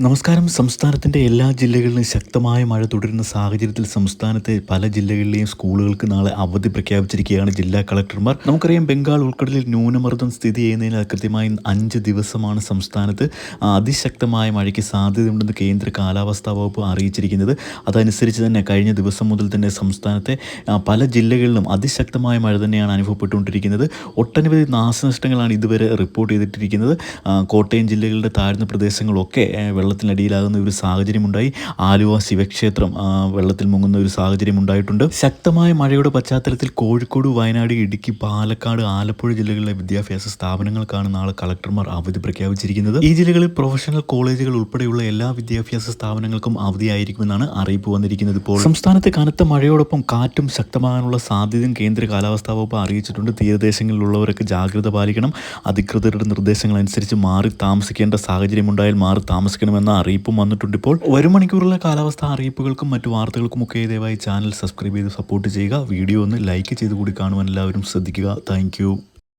നമസ്കാരം. സംസ്ഥാനത്തിൻ്റെ എല്ലാ ജില്ലകളിലും ശക്തമായ മഴ തുടരുന്ന സാഹചര്യത്തിൽ സംസ്ഥാനത്തെ പല ജില്ലകളിലെയും സ്കൂളുകൾക്ക് നാളെ അവധി പ്രഖ്യാപിച്ചിരിക്കുകയാണ് ജില്ലാ കളക്ടർമാർ. നമുക്കറിയാം, ബംഗാൾ ഉൾക്കടലിൽ ന്യൂനമർദ്ദം സ്ഥിതി ചെയ്യുന്നതിനാൽ കൃത്യമായി 5 ദിവസമാണ് സംസ്ഥാനത്ത് അതിശക്തമായ മഴയ്ക്ക് സാധ്യതയുണ്ടെന്ന് കേന്ദ്ര കാലാവസ്ഥാ വകുപ്പ് അറിയിച്ചിരിക്കുന്നത്. അതനുസരിച്ച് തന്നെ കഴിഞ്ഞ ദിവസം മുതൽ തന്നെ സംസ്ഥാനത്തെ പല ജില്ലകളിലും അതിശക്തമായ മഴ തന്നെയാണ് അനുഭവപ്പെട്ടുകൊണ്ടിരിക്കുന്നത്. ഒട്ടനവധി നാശനഷ്ടങ്ങളാണ് ഇതുവരെ റിപ്പോർട്ട് ചെയ്തിട്ടിരിക്കുന്നത്. കോട്ടയം ജില്ലകളുടെ താഴ്ന്ന പ്രദേശങ്ങളൊക്കെ വെള്ളത്തിനടിയിലാകുന്ന ഒരു സാഹചര്യമുണ്ടായി. ആലുവ ശിവക്ഷേത്രം വെള്ളത്തിൽ മുങ്ങുന്ന ഒരു സാഹചര്യം ഉണ്ടായിട്ടുണ്ട്. ശക്തമായ മഴയുടെ പശ്ചാത്തലത്തിൽ കോഴിക്കോട്, വയനാട്, ഇടുക്കി, പാലക്കാട്, ആലപ്പുഴ ജില്ലകളിലെ വിദ്യാഭ്യാസ സ്ഥാപനങ്ങൾക്കാണ് നാളെ കളക്ടർമാർ അവധി പ്രഖ്യാപിച്ചിരിക്കുന്നത്. ഈ ജില്ലകളിൽ പ്രൊഫഷണൽ കോളേജുകൾ ഉൾപ്പെടെയുള്ള എല്ലാ വിദ്യാഭ്യാസ സ്ഥാപനങ്ങൾക്കും അവധിയായിരിക്കുമെന്നാണ് അറിയിപ്പ് വന്നിരിക്കുന്നത്. ഇപ്പോൾ സംസ്ഥാനത്ത് കനത്ത മഴയോടൊപ്പം കാറ്റും ശക്തമാകാനുള്ള സാധ്യതയും കേന്ദ്ര കാലാവസ്ഥാ വകുപ്പ് അറിയിച്ചിട്ടുണ്ട്. തീരദേശങ്ങളിലുള്ളവരൊക്കെ ജാഗ്രത പാലിക്കണം. അധികൃതരുടെ നിർദ്ദേശങ്ങൾ അനുസരിച്ച് മാറി താമസിക്കേണ്ട സാഹചര്യമുണ്ടായാൽ മാറി താമസിക്കണമെന്ന അറിയിപ്പും വന്നിട്ടുണ്ട്. ഇപ്പോൾ വരും മണിക്കൂറിലെ കാലാവസ്ഥ അറിയിപ്പുകൾക്കും മറ്റു വാർത്തകൾക്കുമൊക്കെ ദയവായി ചാനൽ സബ്സ്ക്രൈബ് ചെയ്ത് സപ്പോർട്ട് ചെയ്യുക. വീഡിയോ ഒന്ന് ലൈക്ക് ചെയ്ത് കൂടി കാണുവാൻ എല്ലാവരും ശ്രദ്ധിക്കുക. താങ്ക്